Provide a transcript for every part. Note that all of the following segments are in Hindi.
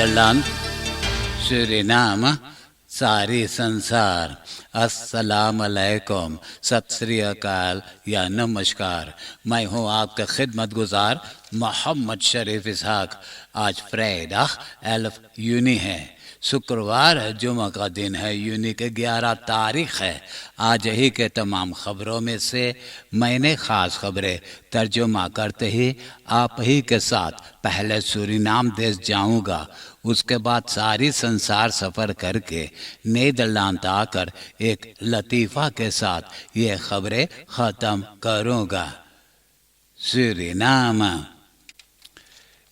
नीदरलैंड, सूरीनाम, सारी संसार। अस्सलाम अलैकुम, सत श्री अकाल या नमस्कार। मैं हूँ आपका खिदमतगुजार मोहम्मद शरीफ इसहाक। आज फ्राइडे 11 यूनी है, शुक्रवार है, जुमा का दिन है, यूनी के 11 तारीख है। आज ही के तमाम खबरों में से मैंने ख़ास खबरें तर्जुमा करते ही आप ही के साथ पहले सूरीनाम देश जाऊंगा, उसके बाद सारी संसार सफ़र करके नीदरलैंड आकर एक लतीफ़ा के साथ ये खबरें ख़त्म करूंगा। सूरीनाम।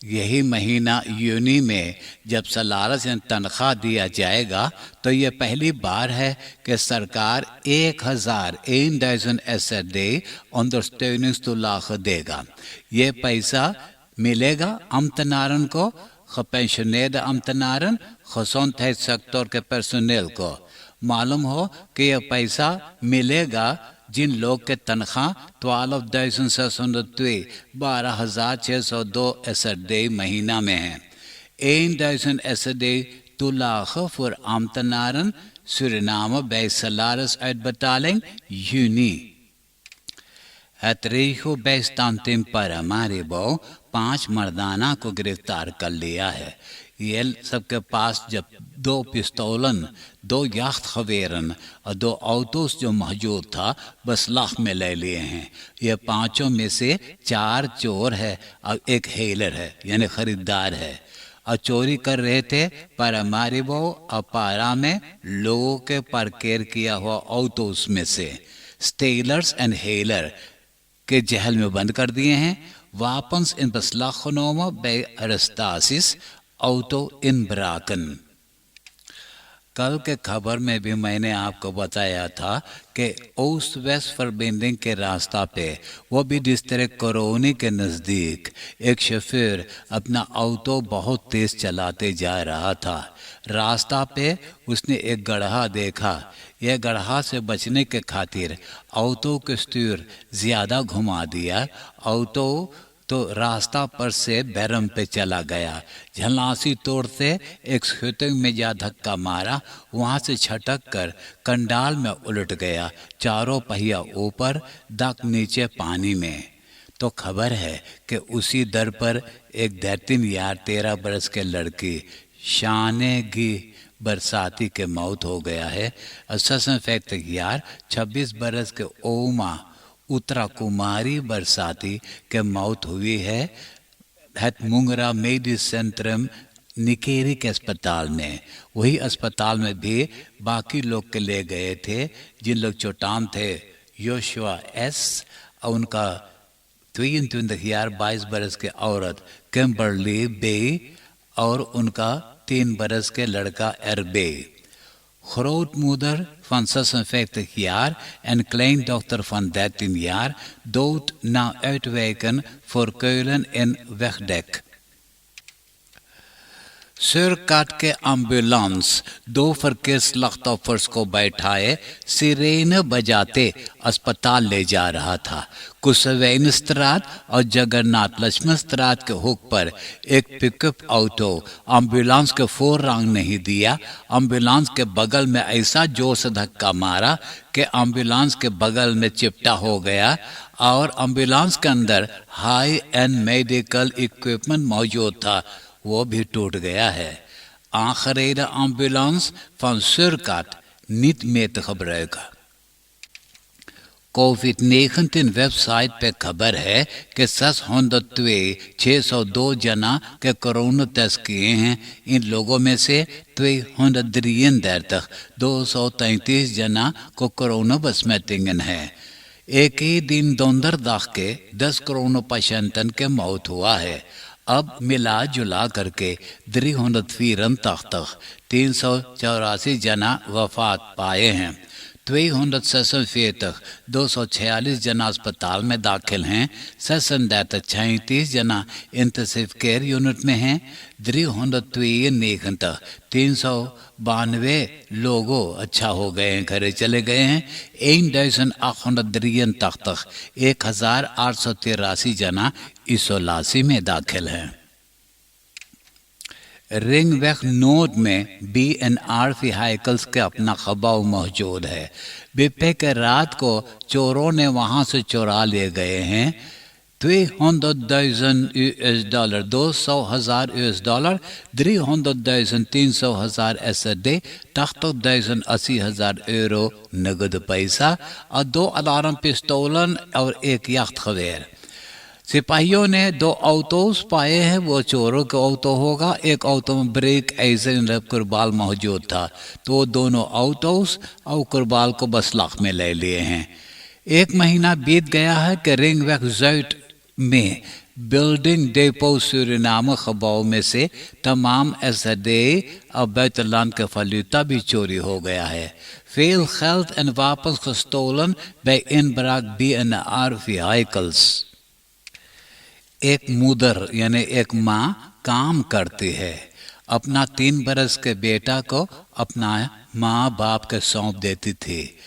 यही महीना यूनी में जब सलारा से तनख्वाह दिया जाएगा तो ये पहली बार है कि सरकार 1000 SED ondersteuningstoelage देगा। ये पैसा मिलेगा अम्तनारन को, gepensioneerde ambtenaren, gezondheidssector के पर्सनल को। मालूम हो कि यह पैसा मिलेगा जिन लोग के तनख्वाह 12.602 12,602 SED महीना में है। 1.000 SED toelage voor ambtenaren Suriname bij salarisuitbetaling juni. Het regio-bijstandteam Paramaribo 5 मर्दाना को गिरफ्तार कर लिया है। ये सबके पास जब 2 पिस्तौलन, 2 याख्त खवेरन और 2 ऑटोस जो मौजूद था बसलाख में ले लिए हैं। ये पांचों में से 4 चोर है और 1 हेलर है, यानी खरीदार है, और चोरी कर रहे थे पारामारिबो और पारा में लोगों के पार्केर किया हुआ ऑटोस में से। स्टेलर्स एंड हेलर के जहल में बंद कर दिए हैं। Wapens in beslag genomen bij arrestaties, auto in braken। कल के खबर में भी मैंने आपको बताया था कि ओस्ट वेस्ट फॉरबिंडिंग के रास्ता पे, वो भी डिस्ट्रिक्ट कोरोनी के नज़दीक, एक शोफर अपना ऑटो बहुत तेज़ चलाते जा रहा था। रास्ता पे उसने एक गड्ढा देखा। यह गड्ढा से बचने के खातिर ऑटो के स्टीयर ज़्यादा घुमा दिया। ऑटो तो रास्ता पर से बैरम पे चला गया। झलांसी तोड़ते एक शूटिंग में जा धक्का मारा, वहाँ से छटक कर कंडाल में उलट गया। चारों पहिया ऊपर, दाग नीचे पानी में। तो खबर है कि उसी दर पर एक 13 बरस के लड़की शानेगी बरसाती के मौत हो गया है। अससन फैक्ट 26 बरस के ओमा उत्तरा कुमारी बरसाती के मौत हुई है। het मुंगरा मेडिस सेंट्रम निकेरी के अस्पताल में। वही अस्पताल में भी बाकी लोग के ले गए थे जिन लोग चोटाम थे। योशुआ एस और उनका 22 बरस के औरत किम्बरली बे और उनका 3 बरस के लड़का एरबे। Grootmoeder van 56 jaar en kleindochter van 13 jaar dood na uitwijken voor Keulen in Wegdek। सुरकाट के एम्बुलेंस 2 verkeersslachtoffers को बैठाए सिरेन बजाते अस्पताल ले जा रहा था। कुशवैनस्त्रात और जगन्नाथ लक्ष्मणस्त्रात के हुक पर एक पिकअप ऑटो एम्बुलेंस के 4 रंग नहीं दिया। एम्बुलेंस के बगल में ऐसा जोर से धक्का मारा कि एम्बुलेंस के बगल में चिपटा हो गया और एम्बुलेंस के अंदर हाई एंड मेडिकल इक्विपमेंट मौजूद था, वो भी टूट गया है। आखिरी ambulance van Surkat niet meer te gebruiken। कोविड-19 वेबसाइट पे खबर है कि 602 जना के कोरोना टेस्ट किए हैं। इन लोगों में से 233 जना को कोरोना besmettingen है। एक ही दिन donderdag के 10 कोरोना पेशेंटन के मौत हुआ है। अब मिला जुला करके 384 जना वफात पाए हैं। 246 जना अस्पताल में दाखिल हैं। 36 जना इंटेंसिव केयर यूनिट में हैं। 392 लोगों अच्छा हो गए हैं, घरे चले गए हैं। 1883 जना इसोलासी में दाखिल हैं। रिंगवेग नोट में BNR व्हीकल्स के अपना खबाव मौजूद है। बिप्पे के रात को चोरों ने वहां से चुरा ले गए हैं $200,000 $200,000 $300,000 $300,000 SED €80,000 नगद पैसा और 2 अलार्म पिस्तौलन और एक याख्त खवेर। सिपाहियों ने 2 ऑटोस पाए हैं, वो चोरों का ऑटो होगा। एक ऑटो में ब्रेक ऐसे कुरबाल मौजूद था, तो दोनों ऑटोस और कुरबाल को बसलाख में ले लिए हैं। 1 महीना बीत गया है कि रिंगवेग ज़ुइड में बिल्डिंग डेपो सूरीनाम खबाव में से तमाम SED और बैतलैंड के फलूता भी चोरी हो गया है। Veel geld en wapens gestolen bij inbraak BNR vehicles। एक मुदर यानी एक माँ काम करती है, अपना 3 बरस के बेटा को अपना माँ बाप के सौंप देती थी।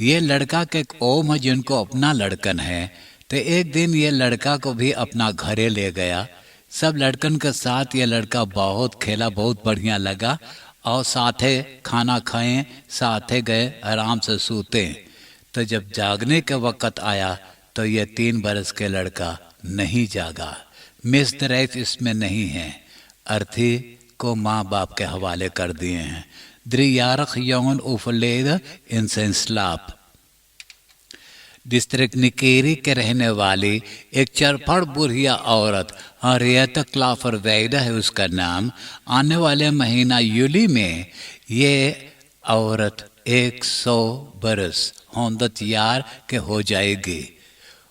ये लड़का के ओम है जिनको अपना लड़कन है, तो एक दिन ये लड़का को भी अपना घरे ले गया। सब लड़कन के साथ ये लड़का बहुत खेला, बहुत बढ़िया लगा और साथे खाना खाएं, साथे गए आराम से सूते। तो जब जागने के वक़्त आया तो ये 3 बरस के लड़का नहीं जागा। मिसदरैफ इसमें नहीं है, अर्थी को माँ बाप के हवाले कर दिए हैं। 3-jarig jongen overleden in zijn slaap। District Nickerie के रहने वाली एक चरफड़ बुढ़िया औरत हरियत क्लाफर वैदा है उसका नाम। आने वाले महीना यूली में ये औरत 100 बरस 100 यार के हो जाएगी।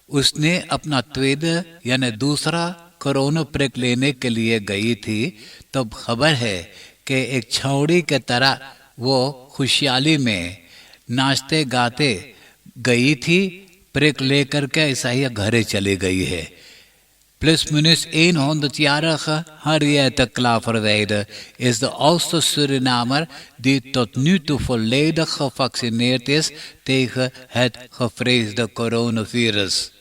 उसने अपना त्वेद यानी दूसरा कोरोना प्रिक लेने के लिए गई थी, तब खबर है कि एक छौड़ी के तरह वो खुशहाली में नाचते गाते गई थी, प्रिक लेकर के ऐसा ही घरे चली गई है। Plusminus 100-jarige Henriette Klaverweide is de oudste Surinamer die tot nu toe volledig gevaccineerd is tegen het gevreesde coronavirus।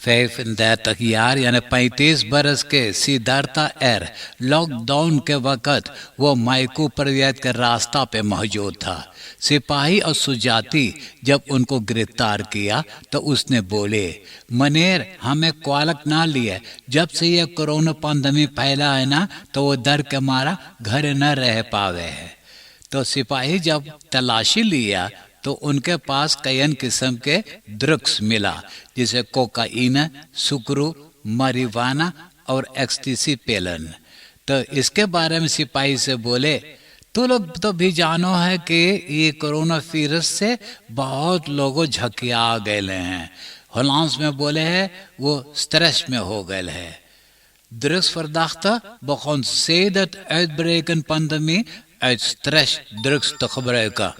35 jaar यानी 35 बरस के सिद्धार्था एर लॉकडाउन के वक़्त वो मायकू प्रयात के रास्ता पे मौजूद था। सिपाही और सुजाती जब उनको गिरफ्तार किया तो उसने बोले, मनेर हमें क्वालक ना लिया, जब से ये कोरोना पैंडेमिक फैला है ना तो वो डर के मारा घर न रह पावे है। तो सिपाही जब तलाशी लिया तो उनके पास कई किस्म के ड्रग्स मिला, जैसे कोकाइन, सुक्रू, marijuana और एक्सटीसी पेलन। तो इसके बारे में सिपाही से बोले, तो लोग तो भी जानो है कि ये कोरोना वायरस से बहुत लोगों झकिया गए हैं। होलांस में बोले हैं वो स्ट्रेस में हो गए है। Drugsverdachte begon sedert uitbreken pandemie uit stress drugs te gebruiken।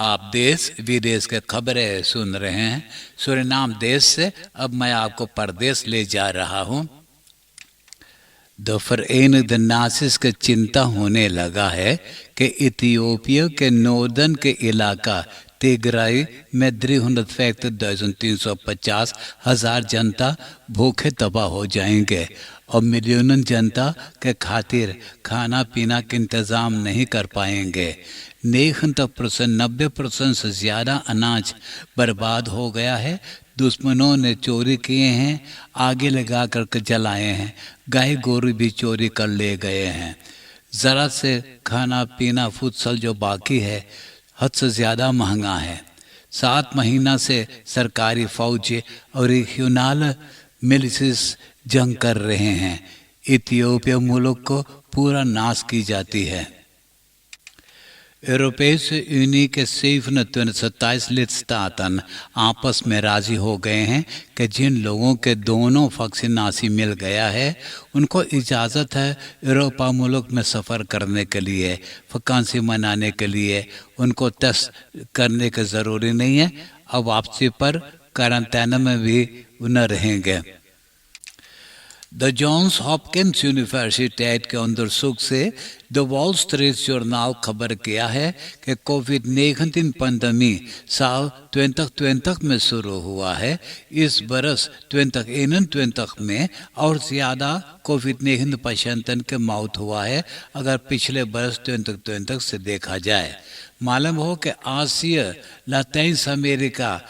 आप देश विदेश के खबरें सुन रहे हैं सूरीनाम देश से। अब मैं आपको परदेश ले जा रहा हूं। द Verenigde Naties के चिंता होने लगा है कि इथियोपिया के नॉर्दर्न के इलाका तिग्राई में 350,350 जनता भूखे तबाह हो जाएंगे और मिलियन जनता के खातिर खाना पीना के इंतज़ाम नहीं कर पाएंगे। 90% से ज़्यादा अनाज बर्बाद हो गया है। दुश्मनों ने चोरी किए हैं, आगे लगा करके जलाए हैं, गाय गोरू भी चोरी कर ले गए हैं। ज़रा से खाना पीना फुटसल जो बाकी है हद से ज़्यादा महंगा है। 7 महीना से सरकारी फौज और रीजनल मिलिशियस जंग कर रहे हैं। इथियोपिया मुल्क को पूरा नाश की जाती है। यूरोपीय यूनियन के 27 lidstaten आपस में राजी हो गए हैं कि जिन लोगों के दोनों वैक्सीनासी मिल गया है उनको इजाज़त है यूरोपा मुल्क में सफ़र करने के लिए, वैकेंसी मनाने के लिए। उनको टेस्ट करने की ज़रूरी नहीं है और वापसी पर क्वारंटाइन में भी न रहेंगे। द जॉन्स हॉपकिंस यूनिवर्सिटी के अंदर सुख से द वॉल स्ट्रीट जर्नल खबर किया है कि कोविड-19 पंडेमी साल 2020 में शुरू हुआ है। इस बरस 2021 में और ज़्यादा कोविड-19 पेशेंटन के मौत हुआ है अगर पिछले बरस 2020 से देखा जाए। मालूम हो कि आसिया, लैटिन अमेरिका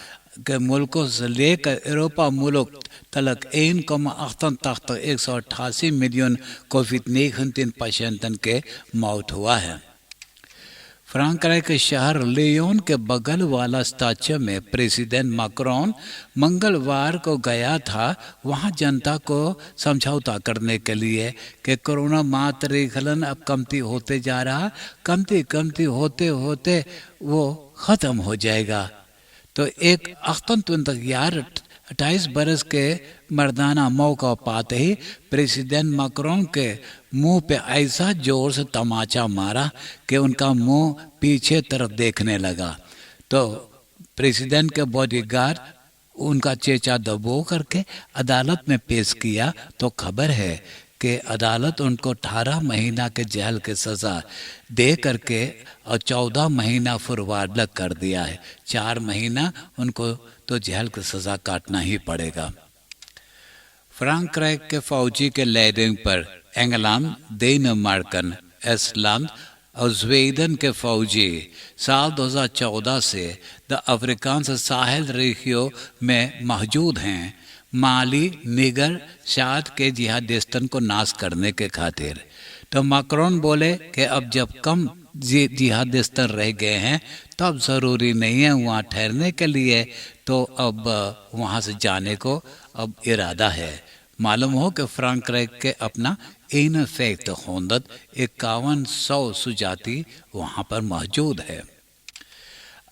के मुल्कों से लेकर यूरोपा मुल्क तलक 1,88 मिलियन कोविड-19 पेशेंटन के मौत हुआ है। फ्रांक्राइस के शहर लियोन के बगल वाला स्टाच्यू में प्रेसिडेंट मैक्रोन मंगलवार को गया था वहां जनता को समझौता करने के लिए कि कोरोना मातृकलन अब कमती होते जा रहा, कमती होते होते वो ख़त्म हो जाएगा। तो एक 28 बरस के मर्दाना मौका पाते ही प्रेसिडेंट मैक्रोन के मुंह पे ऐसा जोर से तमाचा मारा कि उनका मुंह पीछे तरफ देखने लगा। तो प्रेसिडेंट के बॉडीगार्ड उनका चेचा दबो करके अदालत में पेश किया तो खबर है कि अदालत उनको 18 महीना के जेल की सज़ा दे करके और 14 महीना फॉरवर्ड कर दिया है। 4 महीना उनको तो जेल की सज़ा काटना ही पड़ेगा। फ्रांक्राइस के फौजी के लैंडिंग पर इंग्लैंड, डेनमार्कन, आइसलैंड और स्वीडन के फौजी साल 2014 से द अफ्रीकान साहिल रेगियो में मौजूद हैं माली, निगर, शाद के जिहादिस्तन को नाश करने के खातिर। तो मैक्रोन बोले कि अब जब कम जिहादिस्तान रह गए हैं तो अब ज़रूरी नहीं है वहाँ ठहरने के लिए, तो अब वहाँ से जाने को अब इरादा है। मालूम हो कि फ्रांक्राइस के अपना इन फैक्ट 5100 सुजाति वहाँ पर मौजूद है।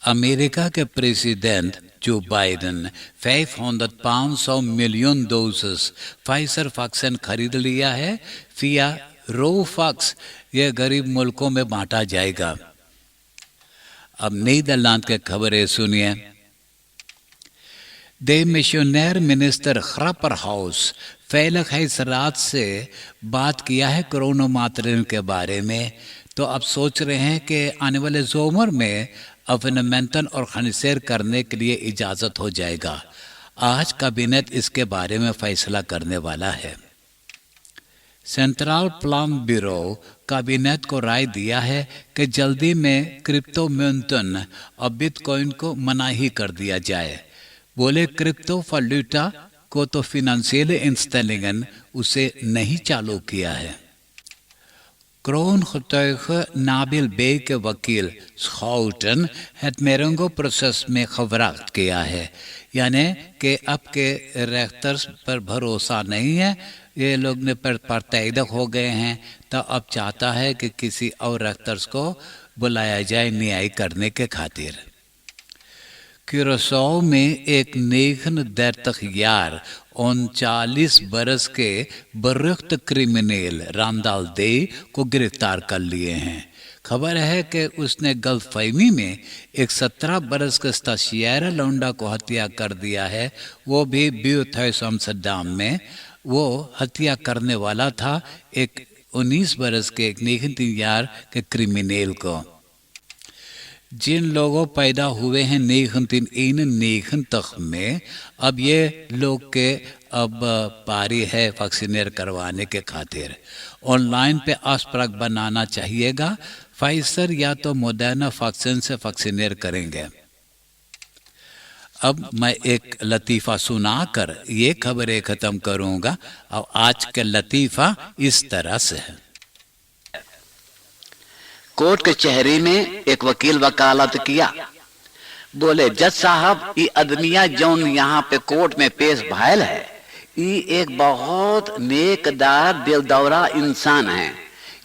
अमेरिका के president Joe Biden 500 million doses Pfizer vaccine खरीद लिया है फिया रोफैक्स ये गरीब मुल्कों में बांटा जाएगा। अब नीदरलैंड के खबरें सुनिए। दे मिशनर मिनिस्टर ग्रापरहाउस वेलिगheid रात से बात किया है कोरोना मातृत्व के बारे में। तो अब सोच रहे हैं कि आने वाले जोमर में अवनमेंटन और खनिसेर करने के लिए इजाज़त हो जाएगा। आज कैबिनेट इसके बारे में फैसला करने वाला है। सेंट्रल प्लान ब्यूरो कैबिनेट को राय दिया है कि जल्दी में क्रिप्टो म्यूनटन और बिटकॉइन को मनाही कर दिया जाए। बोले क्रिप्टो वैल्यूटा को तो फिनेंशियल इंस्टेलिंगन उसे नहीं चालू किया है। kroongetuige Nabil B के वकील Schouten het Merengo प्रोसेस में खबरात किया है, यानी कि अब के रेख्तर्स पर भरोसा नहीं है, ये लोग ने पर तैदक हो गए हैं, तो अब चाहता है कि किसी और रेख्तर्स को बुलाया जाए न्याय करने के खातिर। क्यूरासाओ में एक नेगन दर्तखियार 39 बरस के बरुख्त क्रिमिनल रामदाल दे को गिरफ्तार कर लिए हैं। खबर है कि उसने गल्फ फहमी में एक 17 बरस के स्टाशियारा लौंडा को हत्या कर दिया है, वो भी ब्यूथेस अम्स्टरडम में। वो हत्या करने वाला था एक 19 बरस के एक नेगन के क्रिमिनल को। जिन लोगों पैदा हुए हैं नेगन तक में, अब ये लोग के अब पारी है वैक्सीनेट करवाने के खातिर। ऑनलाइन पे आस्परक बनाना चाहिएगा, फाइजर या तो मोडर्ना वैक्सीन से वैक्सीनेट करेंगे। अब मैं एक लतीफ़ा सुनाकर ये खबरें ख़त्म करूँगा और आज का लतीफ़ा इस तरह से है। कोर्ट के चेहरे में एक वकील वकालत किया, बोले जज साहब ये आदमिया जौन यहाँ पे कोर्ट में पेश भयल है, ये एक बहुत नेकदार दिल दौरा इंसान है,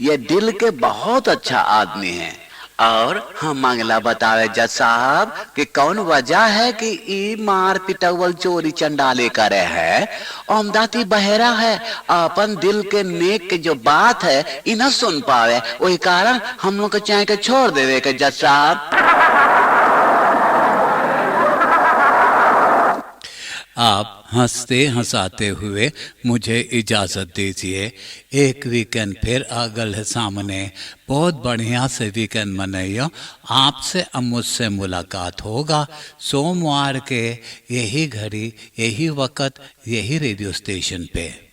ये दिल के बहुत अच्छा आदमी है। और हम मांगला बतावे जज साहब कि कौन वजह है कि ई मार पिटवल चोरी चंडाले करे है, ओमदाती बहरा है, अपन दिल के नेक के जो बात है इ न सुन पावे, वही कारण हम लोग को चाहे के छोड़ देवे के जज साहब। आप हंसते हंसाते हुए मुझे इजाज़त दीजिए। एक वीकेंड फिर अगल है सामने, बहुत बढ़िया से वीकेंड मनाइयो। आपसे अब मुझसे मुलाकात होगा सोमवार के यही घड़ी, यही वक्त, यही रेडियो स्टेशन पे।